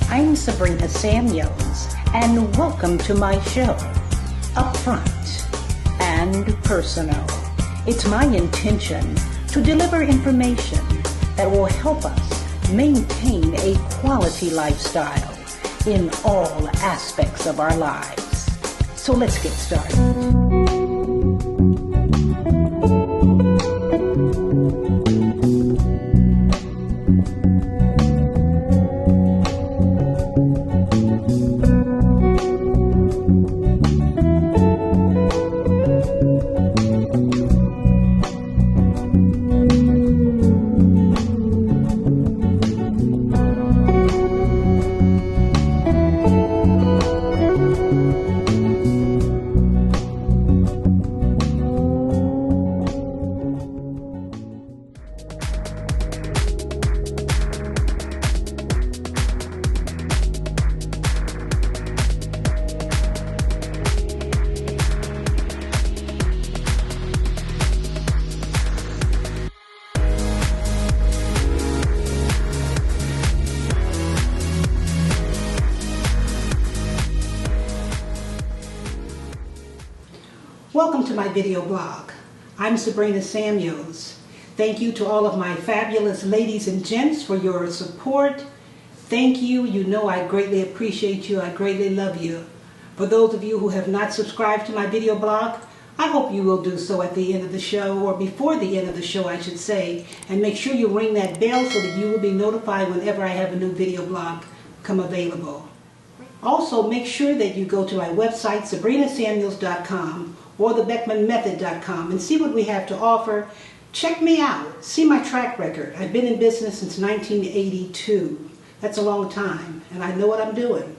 I'm Sabrina Samuels, and welcome to my show, Upfront and Personal. It's my intention to deliver information that will help us maintain a quality lifestyle in all aspects of our lives. So let's get started. Welcome to my video blog. I'm Sabrina Samuels. Thank you to all of my fabulous ladies and gents for your support. Thank you. You know I greatly appreciate you. I greatly love you. For those of you who have not subscribed to my video blog, I hope you will do so at the end of the show, or before the end of the show, I should say, and make sure you ring that bell so that you will be notified whenever I have a new video blog come available. Also, make sure that you go to my website, sabrinasamuels.com, or thebeckmanmethod.com, and see what we have to offer. Check me out. See my track record. I've been in business since 1982. That's a long time, and I know what I'm doing.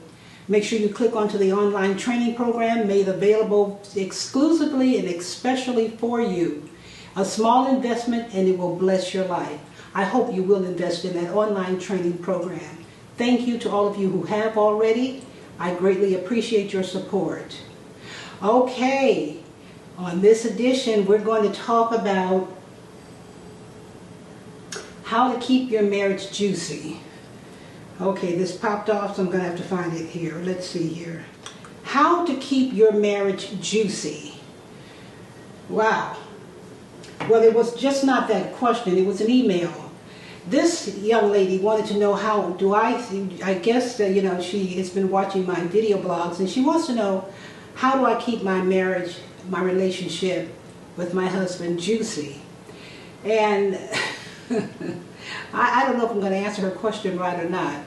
Make sure you click onto the online training program made available exclusively and especially for you. A small investment, and it will bless your life. I hope you will invest in that online training program. Thank you to all of you who have already. I greatly appreciate your support. Okay. On this edition, we're going to talk about how to keep your marriage juicy. Okay, this popped off, so I'm going to have to find it here. Let's see here. How to keep your marriage juicy. Wow. Well, it was just not that question. It was an email. This young lady wanted to know how do I guess, you know, she has been watching my video blogs, and she wants to know, how do I keep my marriage, my relationship with my husband juicy? And I don't know if I'm going to answer her question right or not.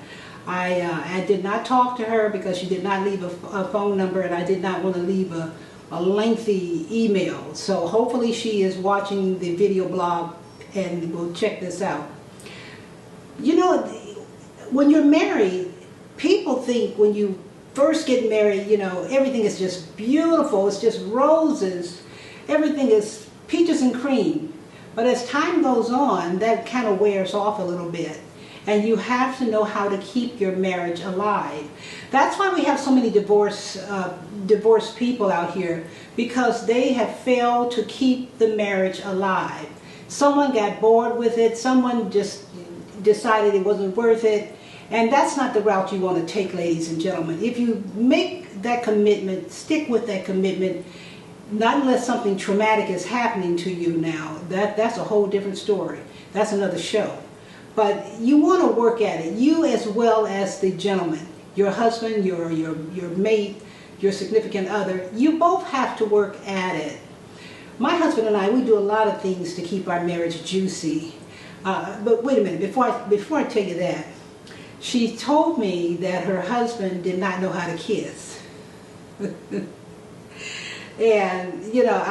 I did not talk to her because she did not leave a phone number, and I did not want to leave a lengthy email. So hopefully she is watching the video blog and will check this out. You know, when you're married, people think when you first get married, you know, everything is just beautiful. It's just roses. Everything is peaches and cream. But as time goes on, that kind of wears off a little bit. And you have to know how to keep your marriage alive. That's why we have so many divorced people out here, because they have failed to keep the marriage alive. Someone got bored with it. Someone just decided it wasn't worth it. And that's not the route you want to take, ladies and gentlemen. If you make that commitment, stick with that commitment, not unless something traumatic is happening to you now. That's a whole different story. That's another show. But you want to work at it, you as well as the gentleman, your husband, your mate, your significant other. You both have to work at it. My husband and I, we do a lot of things to keep our marriage juicy. But wait a minute, before I tell you that, she told me that her husband did not know how to kiss. And, you know,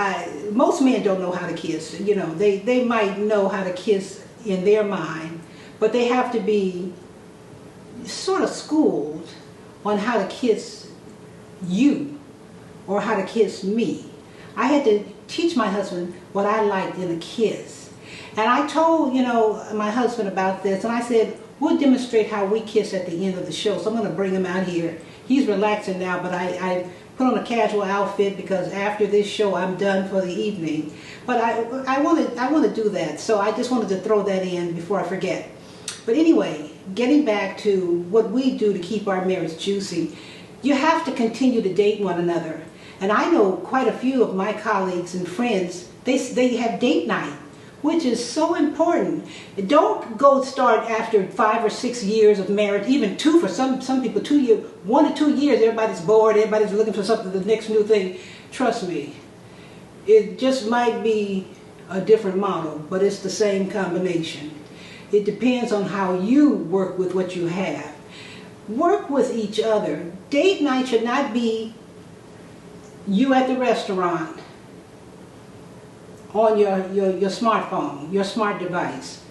most men don't know how to kiss. You know, they might know how to kiss in their mind, but they have to be sort of schooled on how to kiss you or how to kiss me. I had to teach my husband what I liked in a kiss. And I told, you know, my husband about this, and I said, we'll demonstrate how we kiss at the end of the show. So I'm going to bring him out here. He's relaxing now, but I put on a casual outfit because after this show I'm done for the evening. But I want to do that, so I just wanted to throw that in before I forget. But anyway, getting back to what we do to keep our marriage juicy, you have to continue to date one another. And I know quite a few of my colleagues and friends, they have date night, which is so important. Don't go start after 5 or 6 years of marriage, even 2 for some people, 2 years, 1 to 2 years, everybody's bored, everybody's looking for something, the next new thing. Trust me, it just might be a different model, but it's the same combination. It depends on how you work with what you have. Work with each other. Date night should not be you at the restaurant on your smartphone, your smart device.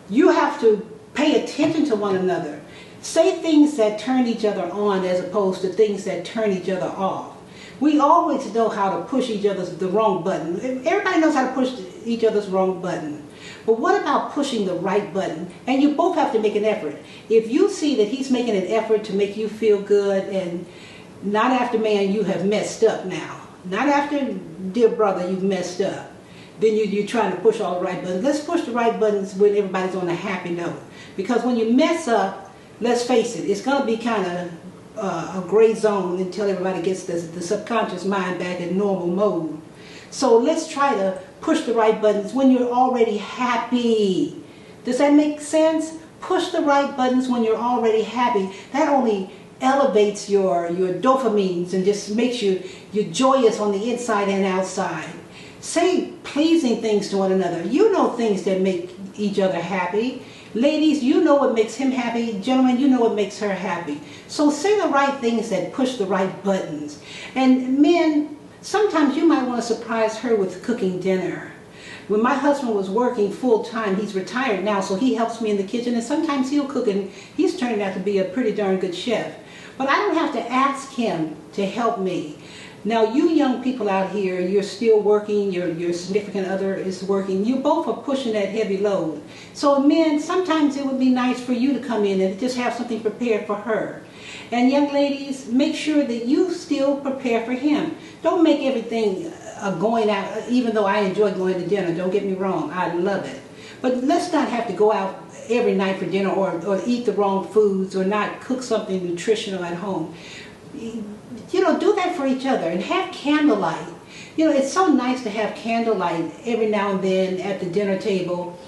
You have to pay attention to one another. Say things that turn each other on as opposed to things that turn each other off. We always know how to push each other's the wrong button. Everybody knows how to push each other's wrong button. But what about pushing the right button? And you both have to make an effort. If you see that he's making an effort to make you feel good, and not after, man, you have messed up now. Not after, dear brother, you've messed up. Then you're trying to push all the right buttons. Let's push the right buttons when everybody's on a happy note. Because when you mess up, let's face it, it's going to be kind of a gray zone until everybody gets the subconscious mind back in normal mode. So let's try to push the right buttons when you're already happy. Does that make sense? Push the right buttons when you're already happy. That only elevates your dopamines and just makes you joyous on the inside and outside. Say pleasing things to one another. You know things that make each other happy. Ladies, you know what makes him happy. Gentlemen, you know what makes her happy. So say the right things that push the right buttons. And men, sometimes you might want to surprise her with cooking dinner. When my husband was working full time, he's retired now, so he helps me in the kitchen, and sometimes he'll cook, and he's turning out to be a pretty darn good chef. But I don't have to ask him to help me. Now, you young people out here, you're still working, your significant other is working, you both are pushing that heavy load. So men, sometimes it would be nice for you to come in and just have something prepared for her. And young ladies, make sure that you still prepare for him. Don't make everything going out, even though I enjoy going to dinner, don't get me wrong, I love it. But let's not have to go out every night for dinner or eat the wrong foods or not cook something nutritional at home. You know, do that for each other and have candlelight. You know, it's so nice to have candlelight every now and then at the dinner table.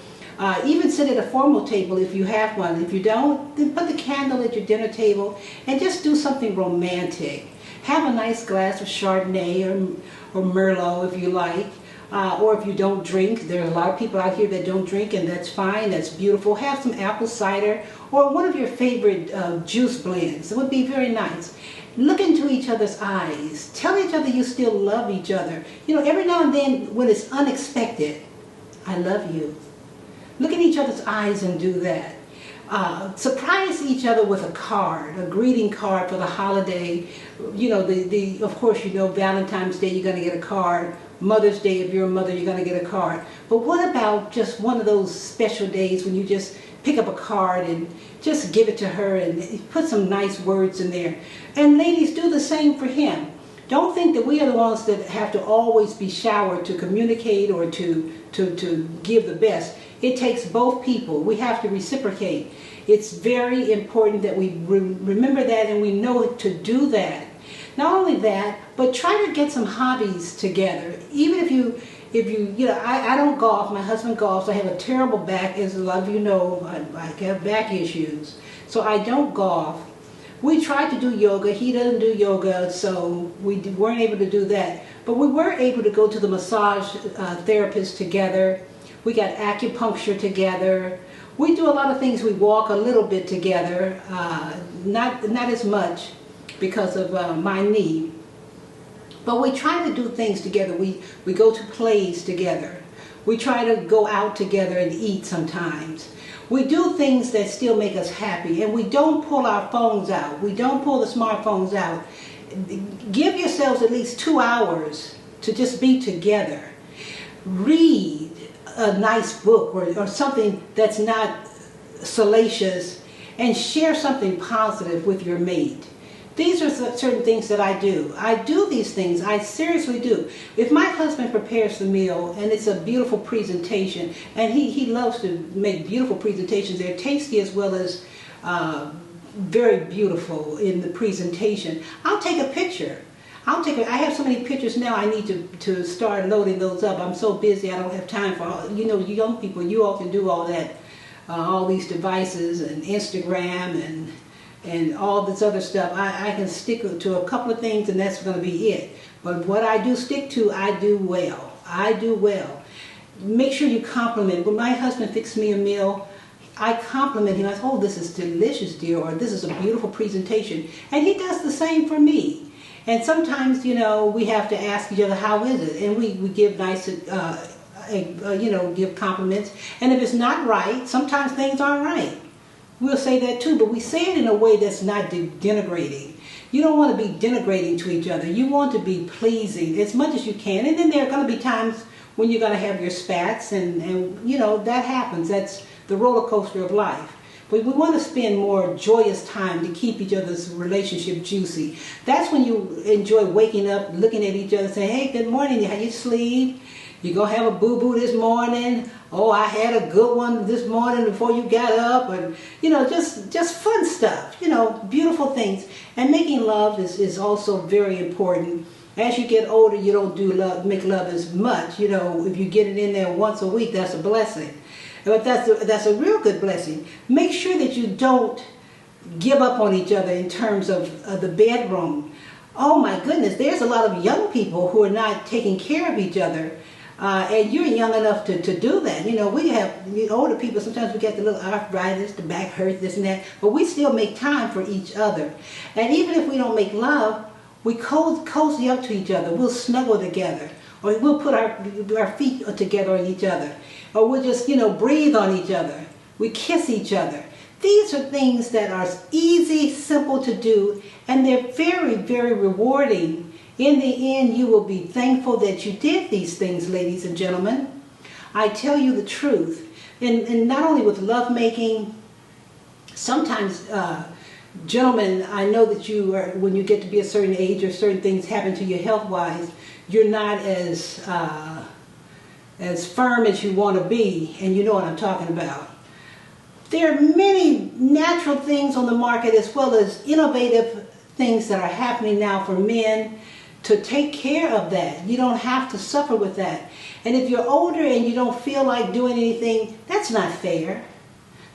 Even sit at a formal table if you have one. If you don't, then put the candle at your dinner table and just do something romantic. Have a nice glass of Chardonnay or Merlot if you like. Or if you don't drink, there are a lot of people out here that don't drink, and that's fine, that's beautiful. Have some apple cider or one of your favorite juice blends. It would be very nice. Look into each other's eyes. Tell each other you still love each other. You know, every now and then when it's unexpected, I love you. Look in each other's eyes and do that. Surprise each other with a card, a greeting card for the holiday. You know, of course, you know, Valentine's Day, you're going to get a card. Mother's Day, if you're a mother, you're going to get a card. But what about just one of those special days when you just pick up a card and just give it to her and put some nice words in there? And ladies, do the same for him. Don't think that we are the ones that have to always be showered to communicate or to give the best. It takes both people. We have to reciprocate. It's very important that we remember that and we know to do that. Not only that, but try to get some hobbies together. Even if you know, I don't golf. My husband golfs. I have a terrible back, as a lot of you know. I have back issues, so I don't golf. We tried to do yoga. He doesn't do yoga, so we weren't able to do that. But we were able to go to the massage therapist together. We got acupuncture together. We do a lot of things. We walk a little bit together, not as much because of my knee. But we try to do things together. We go to plays together. We try to go out together and eat sometimes. We do things that still make us happy, and we don't pull our phones out. We don't pull the smartphones out. Give yourselves at least 2 hours to just be together. Read a nice book or something that's not salacious, and share something positive with your mate. these are certain things that I do. I do these things. I seriously do. If my husband prepares the meal and it's a beautiful presentation, and he loves to make beautiful presentations, they're tasty as well as very beautiful in the presentation, I'll take a picture. I have so many pictures now, I need to start loading those up. I'm so busy, I don't have time for all, you young people, you all can do all that, all these devices and Instagram and all this other stuff. I can stick to a couple of things and that's going to be it. But what I do stick to, I do well. I do well. Make sure you compliment. When my husband fixes me a meal, I compliment him. I say, oh, this is delicious, dear, or this is a beautiful presentation. And he does the same for me. And sometimes, we have to ask each other, how is it? And we give nice, give compliments. And if it's not right, sometimes things aren't right. We'll say that too, but we say it in a way that's not denigrating. You don't want to be denigrating to each other. You want to be pleasing as much as you can. And then there are going to be times when you're going to have your spats, and that happens. That's the roller coaster of life. But we want to spend more joyous time to keep each other's relationship juicy. That's when you enjoy waking up, looking at each other, saying, hey, good morning, how you sleep? You gonna have a boo-boo this morning? Oh, I had a good one this morning before you got up. And, just fun stuff, beautiful things. And making love is also very important. As you get older, you don't make love as much. If you get it in there once a week, that's a blessing. But that's a real good blessing. Make sure that you don't give up on each other in terms of the bedroom. Oh my goodness, there's a lot of young people who are not taking care of each other. And you're young enough to do that. We have older people, sometimes we get the little arthritis, the back hurts, this and that, but we still make time for each other. And even if we don't make love, we cozy up to each other. We'll snuggle together, or we'll put our feet together on each other, or we'll just, breathe on each other. We kiss each other. These are things that are easy, simple to do, and they're very, very rewarding. In the end, you will be thankful that you did these things, ladies and gentlemen. I tell you the truth. And not only with lovemaking, sometimes, gentlemen, I know that when you get to be a certain age or certain things happen to you health-wise, you're not as firm as you want to be, and you know what I'm talking about. There are many natural things on the market as well as innovative things that are happening now for men to take care of that. You don't have to suffer with that. And if you're older and you don't feel like doing anything, that's not fair.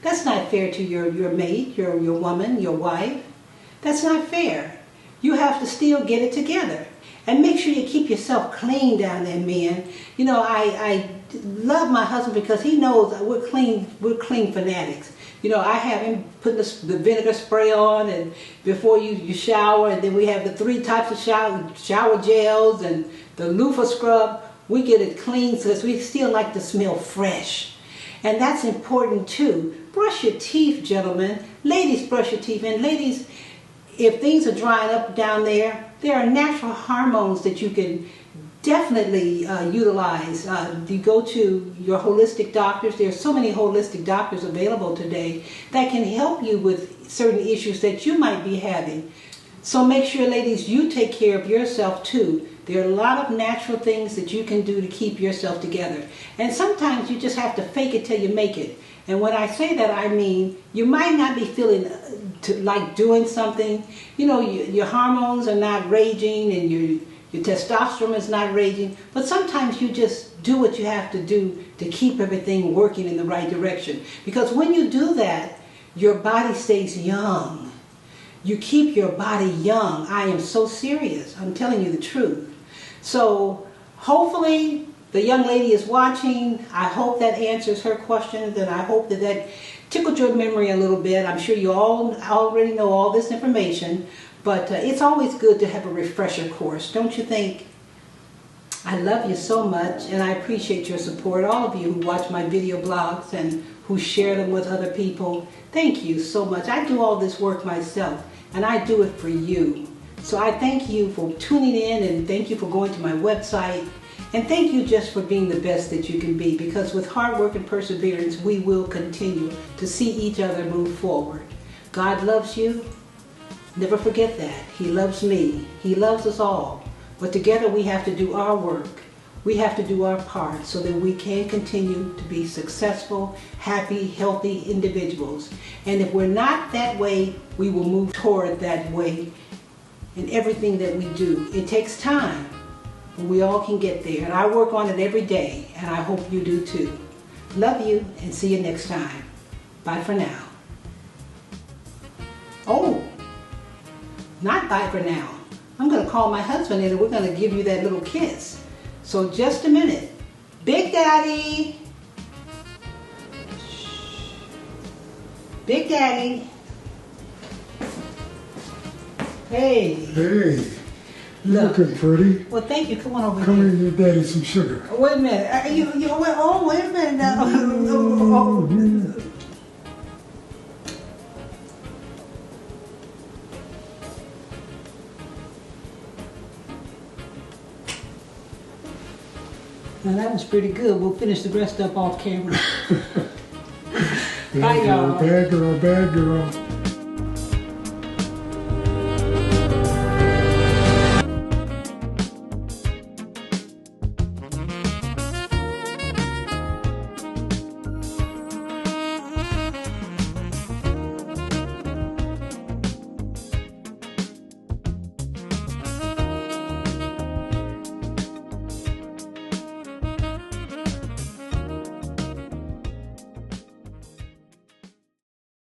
That's not fair to your mate, your woman, your wife. That's not fair. You have to still get it together. And make sure you keep yourself clean down there, men. I love my husband because he knows we're clean fanatics. I have him putting the vinegar spray on, and before you shower, and then we have the 3 types of shower gels and the loofah scrub. We get it clean because we still like to smell fresh. And that's important too. Brush your teeth, gentlemen. Ladies, brush your teeth. And ladies, if things are drying up down there are natural hormones that you can definitely utilize. You go to your holistic doctors. There are so many holistic doctors available today that can help you with certain issues that you might be having. So make sure, ladies, you take care of yourself too. There are a lot of natural things that you can do to keep yourself together. And sometimes you just have to fake it till you make it. And when I say that, I mean you might not be feeling like doing something. Your hormones are not raging and your testosterone is not raging, but sometimes you just do what you have to do to keep everything working in the right direction. Because when you do that, your body stays young. You keep your body young. I am so serious. I'm telling you the truth. So hopefully the young lady is watching. I hope that answers her questions, and I hope that tickled your memory a little bit. I'm sure you all already know all this information. But it's always good to have a refresher course, don't you think? I love you so much, and I appreciate your support. All of you who watch my video blogs and who share them with other people, thank you so much. I do all this work myself, and I do it for you. So I thank you for tuning in, and thank you for going to my website, and thank you just for being the best that you can be, because with hard work and perseverance, we will continue to see each other move forward. God loves you. Never forget that. He loves me. He loves us all. But together we have to do our work. We have to do our part so that we can continue to be successful, happy, healthy individuals. And if we're not that way, we will move toward that way in everything that we do. It takes time, but we all can get there. And I work on it every day, and I hope you do too. Love you, and see you next time. Bye for now. Oh, not bye for now. I'm going to call my husband in and we're going to give you that little kiss. So just a minute. Big Daddy. Big Daddy. Hey. Hey. You're looking pretty. Well, thank you. Come on over Come here. here and give Daddy some sugar. Wait a minute. Wait a minute now. Now that was pretty good. We'll finish the rest up off camera. Bye, y'all. Bad girl, bad girl.